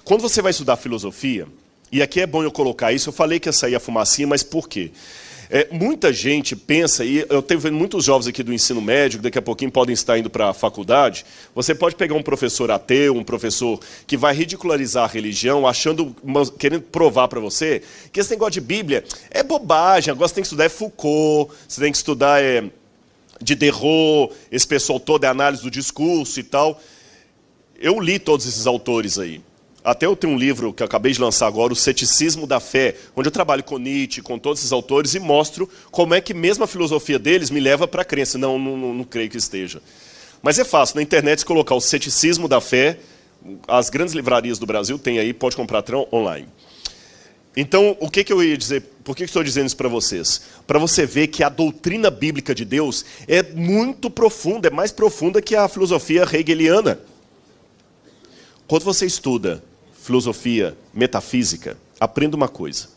Quando você vai estudar filosofia, e aqui é bom eu colocar isso, eu falei que ia sair a fumacinha, mas por quê? Muita gente pensa, e eu tenho vendo muitos jovens aqui do ensino médio, que daqui a pouquinho podem estar indo para a faculdade, você pode pegar um professor ateu, um professor que vai ridicularizar a religião, querendo provar para você que esse negócio de Bíblia é bobagem, agora você tem que estudar Foucault, você tem que estudar Diderot, esse pessoal todo, análise do discurso e tal. Eu li todos esses autores aí. Até eu tenho um livro que eu acabei de lançar agora, O Ceticismo da Fé, onde eu trabalho com Nietzsche, com todos esses autores, e mostro como é que mesmo a filosofia deles me leva para a crença. Não creio que esteja. Mas é fácil, na internet, se colocar O Ceticismo da Fé, as grandes livrarias do Brasil tem aí, pode comprar até online. Então, o que eu ia dizer, por que estou dizendo isso para vocês? Para você ver que a doutrina bíblica de Deus é muito profunda, é mais profunda que a filosofia hegeliana. Quando você estuda filosofia metafísica, aprenda uma coisa.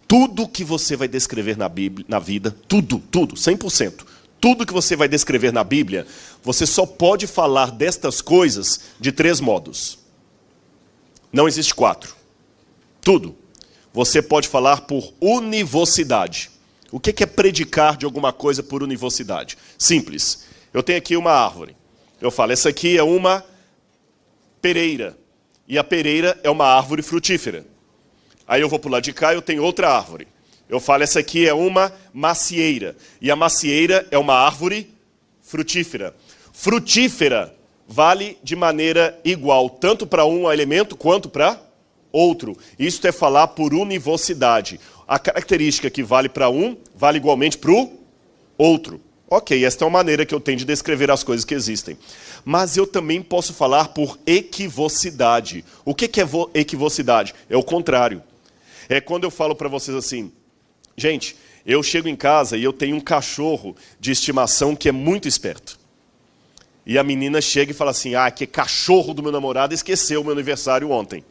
Tudo que você vai descrever na Bíblia, na vida, tudo, 100%, tudo que você vai descrever na Bíblia, você só pode falar destas coisas de 3 modos. Não existe 4. Tudo. Você pode falar por univocidade. O que é predicar de alguma coisa por univocidade? Simples. Eu tenho aqui uma árvore. Eu falo, essa aqui é uma pereira. E a pereira é uma árvore frutífera. Aí eu vou para o lado de cá e eu tenho outra árvore. Eu falo, essa aqui é uma macieira. E a macieira é uma árvore frutífera. Frutífera vale de maneira igual, tanto para um elemento quanto para outro. Isso é falar por univocidade. A característica que vale para um, vale igualmente para o outro. Ok, esta é uma maneira que eu tenho de descrever as coisas que existem. Mas eu também posso falar por equivocidade. O que é equivocidade? É o contrário. É quando eu falo para vocês assim, gente, eu chego em casa e eu tenho um cachorro de estimação que é muito esperto. E a menina chega e fala assim, que cachorro do meu namorado esqueceu o meu aniversário ontem.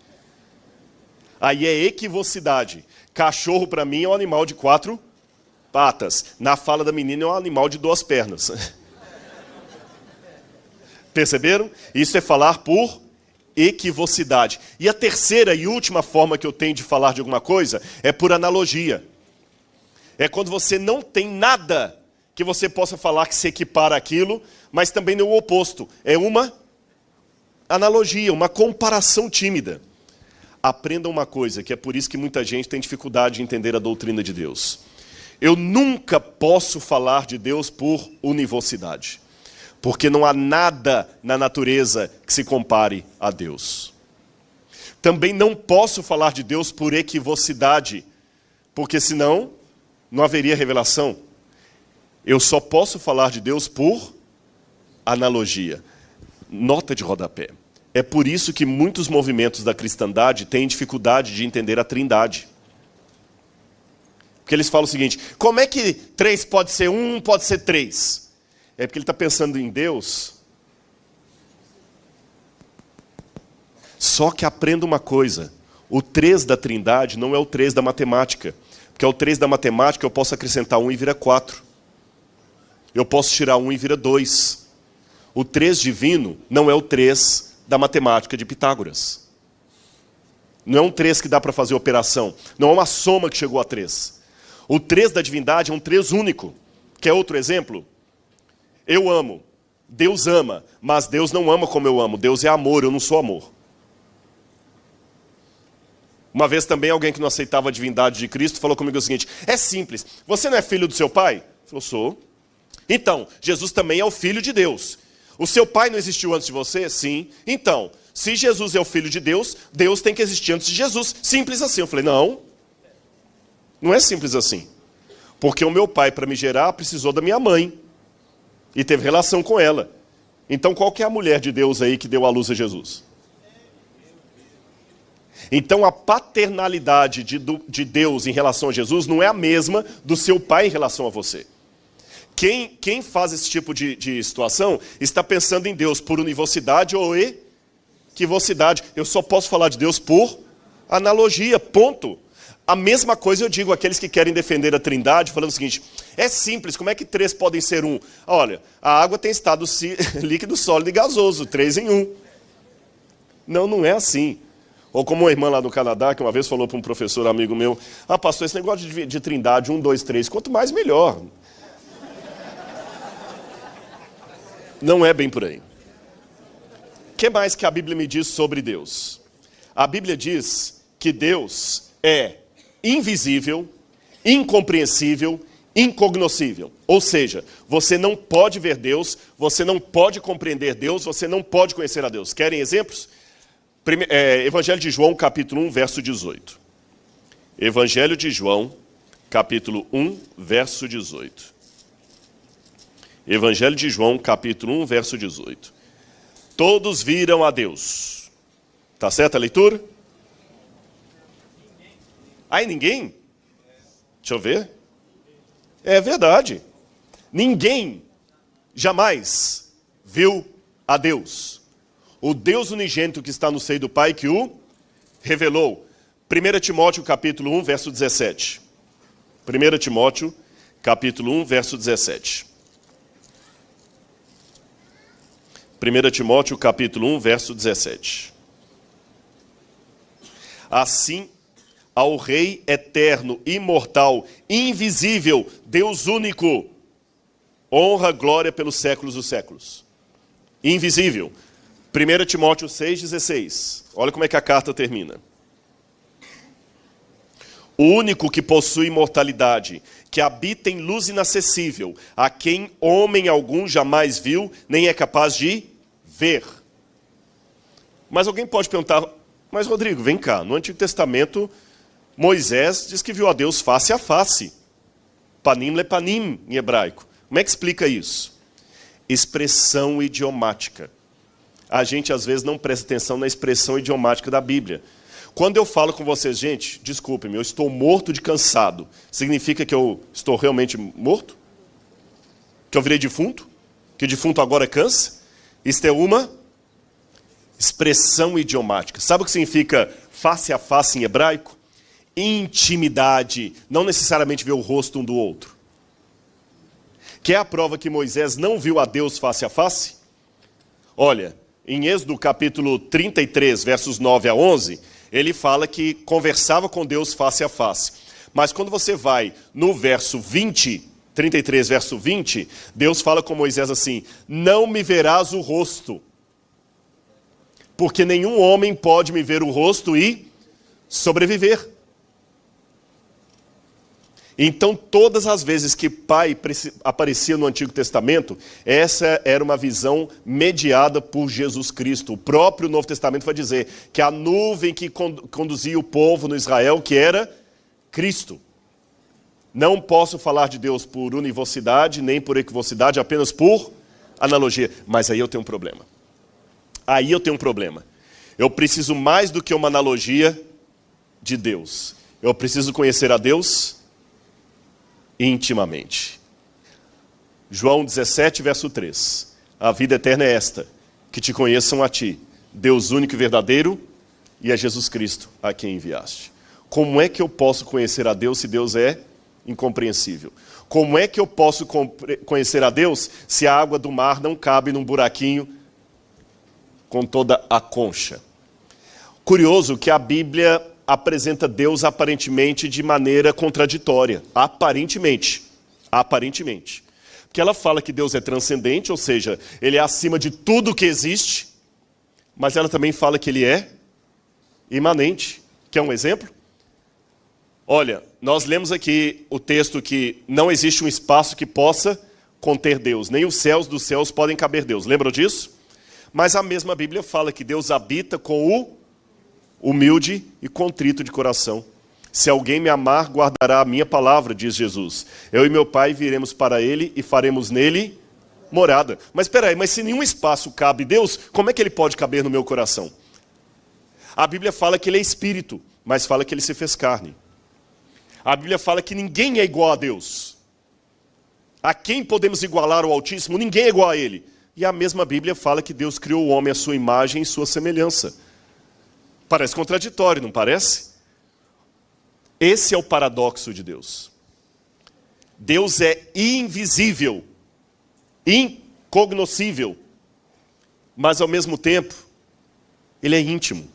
Aí é equivocidade. Cachorro para mim é um animal de 4 patas. Na fala da menina é um animal de 2 pernas. Perceberam? Isso é falar por equivocidade. E a terceira e última forma que eu tenho de falar de alguma coisa é por analogia. É quando você não tem nada que você possa falar que se equipara àquilo, mas também não é o oposto. É uma analogia, uma comparação tímida. Aprenda uma coisa, que é por isso que muita gente tem dificuldade de entender a doutrina de Deus. Eu nunca posso falar de Deus por univocidade. Porque não há nada na natureza que se compare a Deus. Também não posso falar de Deus por equivocidade, porque senão não haveria revelação. Eu só posso falar de Deus por analogia. Nota de rodapé. É por isso que muitos movimentos da cristandade têm dificuldade de entender a Trindade. Porque eles falam o seguinte, como é que 3 pode ser 1, pode ser 3? É porque ele está pensando em Deus. Só que aprenda uma coisa, o 3 da Trindade não é o 3 da matemática. Porque o 3 da matemática eu posso acrescentar 1 e vira 4. Eu posso tirar 1 e vira 2. O 3 divino não é o 3 da matemática de Pitágoras. Não é um 3 que dá para fazer operação. Não é uma soma que chegou a 3. O 3 da divindade é um 3 único. Quer outro exemplo? Eu amo. Deus ama. Mas Deus não ama como eu amo. Deus é amor, eu não sou amor. Uma vez também alguém que não aceitava a divindade de Cristo falou comigo o seguinte, é simples, você não é filho do seu pai? Ele falou, sou. Então, Jesus também é o filho de Deus. O seu pai não existiu antes de você? Sim. Então, se Jesus é o filho de Deus, Deus tem que existir antes de Jesus. Simples assim. Eu falei, não. Não é simples assim. Porque o meu pai, para me gerar, precisou da minha mãe. E teve relação com ela. Então, qual que é a mulher de Deus aí que deu à luz a Jesus? Então, a paternalidade de Deus em relação a Jesus não é a mesma do seu pai em relação a você. Quem faz esse tipo de situação está pensando em Deus por univocidade ou equivocidade. Eu só posso falar de Deus por analogia, ponto. A mesma coisa eu digo àqueles que querem defender a Trindade, falando o seguinte, é simples, como é que 3 podem ser 1? Olha, a água tem estado líquido, sólido e gasoso, 3 em 1. Não é assim. Ou como uma irmã lá no Canadá, que uma vez falou para um professor amigo meu, pastor, esse negócio de trindade, 1, 2, 3, quanto mais melhor. Não é bem por aí. O que mais que a Bíblia me diz sobre Deus? A Bíblia diz que Deus é invisível, incompreensível, incognoscível. Ou seja, você não pode ver Deus, você não pode compreender Deus, você não pode conhecer a Deus. Querem exemplos? Evangelho de João, capítulo 1, verso 18. Evangelho de João, capítulo 1, verso 18. Evangelho de João, capítulo 1, verso 18. Todos viram a Deus. Tá certa a leitura? Aí ninguém? Deixa eu ver. É verdade. Ninguém jamais viu a Deus. O Deus unigênito que está no seio do Pai que o revelou. 1 Timóteo capítulo 1, verso 17. 1 Timóteo capítulo 1, verso 17. 1 Timóteo capítulo 1, verso 17. Assim, ao Rei eterno, imortal, invisível, Deus único, honra, glória pelos séculos dos séculos. Invisível. 1 Timóteo 6,16. Olha como é que a carta termina. O único que possui imortalidade, que habita em luz inacessível, a quem homem algum jamais viu, nem é capaz de ver. Mas alguém pode perguntar, mas Rodrigo, vem cá, no Antigo Testamento, Moisés diz que viu a Deus face a face. Panim lepanim, em hebraico. Como é que explica isso? Expressão idiomática. A gente, às vezes, não presta atenção na expressão idiomática da Bíblia. Quando eu falo com vocês, gente, desculpem-me, eu estou morto de cansado. Significa que eu estou realmente morto? Que eu virei defunto? Que defunto agora cansa? Isto é uma expressão idiomática. Sabe o que significa face a face em hebraico? Intimidade, não necessariamente ver o rosto um do outro. Quer a prova que Moisés não viu a Deus face a face? Olha, em Êxodo capítulo 33, versos 9 a 11, ele fala que conversava com Deus face a face. Mas quando você vai no verso 20, 33, verso 20, Deus fala com Moisés assim, não me verás o rosto, porque nenhum homem pode me ver o rosto e sobreviver. Então, todas as vezes que Pai aparecia no Antigo Testamento, essa era uma visão mediada por Jesus Cristo. O próprio Novo Testamento vai dizer que a nuvem que conduzia o povo no Israel, que era Cristo. Não posso falar de Deus por univocidade, nem por equivocidade, apenas por analogia. Mas aí eu tenho um problema. Aí eu tenho um problema. Eu preciso mais do que uma analogia de Deus. Eu preciso conhecer a Deus intimamente. João 17, verso 3. A vida eterna é esta, que te conheçam a ti, Deus único e verdadeiro, e a Jesus Cristo, a quem enviaste. Como é que eu posso conhecer a Deus se Deus é incompreensível? Como é que eu posso conhecer a Deus se a água do mar não cabe num buraquinho com toda a concha? Curioso que a Bíblia apresenta Deus aparentemente de maneira contraditória. Aparentemente. Porque ela fala que Deus é transcendente, ou seja, Ele é acima de tudo que existe, mas ela também fala que Ele é imanente. Quer um exemplo? Olha, nós lemos aqui o texto que não existe um espaço que possa conter Deus, nem os céus dos céus podem caber Deus. Lembram disso? Mas a mesma Bíblia fala que Deus habita com o humilde e contrito de coração. Se alguém me amar, guardará a minha palavra, diz Jesus. Eu e meu Pai viremos para ele e faremos nele morada. Mas espera aí, mas se nenhum espaço cabe Deus, como é que ele pode caber no meu coração? A Bíblia fala que ele é espírito, mas fala que ele se fez carne. A Bíblia fala que ninguém é igual a Deus. A quem podemos igualar o Altíssimo? Ninguém é igual a ele. E a mesma Bíblia fala que Deus criou o homem à sua imagem e sua semelhança. Parece contraditório, não parece? Esse é o paradoxo de Deus. Deus é invisível, incognoscível, mas ao mesmo tempo, Ele é íntimo.